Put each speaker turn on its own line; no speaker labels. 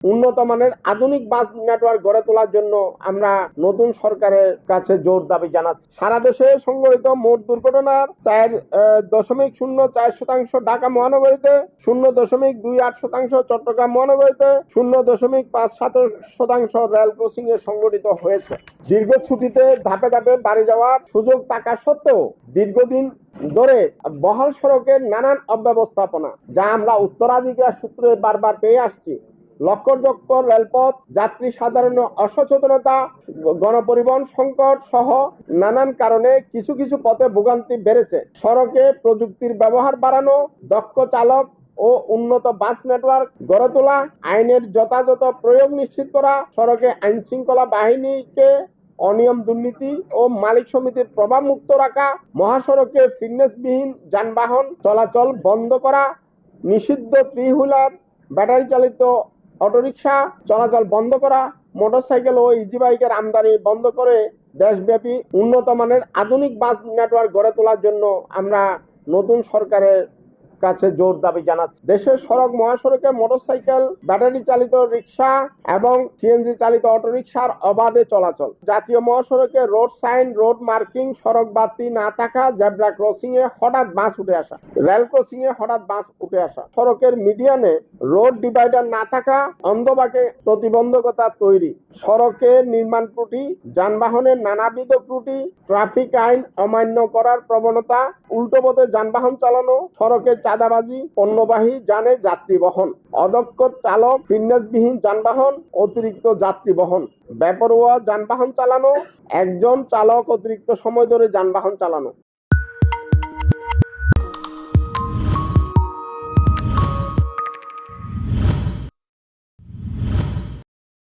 উন্নত মানের আধুনিক বাস নেটওয়ার্ক গড়ে তোলার জন্য আমরা নতুন সরকারের কাছে জোর দাবি জানাচ্ছি। সারা দেশে সংঘটিত মোট দুর্ঘটনার 4.04% ঢাকা মহানগরীতে, 0.28% চট্টগ্রাম মহানগরীতে, 0.57% রেল ক্রসিং এ সংঘটিত হয়েছে। দীর্ঘ ছুটিতে ধাপে ধাপে বাড়ি যাওয়ার সুযোগ থাকা সত্ত্বেও দীর্ঘদিন ধরে বহাল সড়কের নানান অব্যবস্থাপনা, যা আমরা উত্তরাধিকার সূত্রে বারবার পেয়ে আসছি, লক্ষ্যযোগ্য রেলপথ, যাত্রী সাধারণ অসচেতনতা, গণপরিবহন সংকট সহ নানান কারণে কিছু কিছু পথে ভোগান্তি বেড়েছে। সড়কে প্রযুক্তির ব্যবহার বাড়ানো, দক্ষ চালক ও উন্নত বাস নেটওয়ার্ক গড়ে তোলা, আইনের যথাযথ প্রয়োগ নিশ্চিত করা, সড়কে আইন শৃঙ্খলা বাহিনীকে অনিয়ম, দুর্নীতি ও মালিক সমিতির প্রভাব মুক্ত রাখা, মহাসড়কে ফিটনেসবিহীন যানবাহন চলাচল বন্ধ করা, নিষিদ্ধ থ্রি হুইলার, ব্যাটারি চালিত অটোরিকশা চলাচল বন্ধ করা, মোটরসাইকেল ও ইজি বাইকের আমদানি বন্ধ করে দেশব্যাপী উন্নত মানের আধুনিক বাস নেটওয়ার্ক গড়ে তোলার জন্য আমরা নতুন সরকারের কাছে জোর দাবি জানাচ্ছি। দেশের সড়ক মহাসড়কে মোটরসাইকেল, ব্যাটারি চালিত রিক্সা এবং সিএনজি চালিত অটোরিকশার অবাধে চলাচল। জাতীয় মহাসড়কে রোড সাইন, রোড মার্কিং, সড়ক বাতি না থাকা, জেব্রা ক্রসিং এ হঠাৎ বাস উঠে আসা, রেল ক্রসিং এ হঠাৎ বাস উঠে আসা, সড়কের মিডিয়ানে রোড ডিভাইডার না থাকা, অন্ধবাকে প্রতিবন্ধকতা তৈরি, সড়কের নির্মাণ ত্রুটি, যানবাহনের নানাবিধ ত্রুটি, ট্রাফিক আইন অমান্য করার প্রবণতা, উল্টো পথে যানবাহন চালানো, সড়কে চাঁদাবাজি, পণ্যবাহী যানে যাত্রী বহন, অদক্ষ চালক, ফিটনেসবিহীন যানবাহন, অতিরিক্ত যাত্রী বহন, বেপরোয়া যানবাহন চালানো, একজন চালক অতিরিক্ত সময় ধরে যানবাহন চালানো।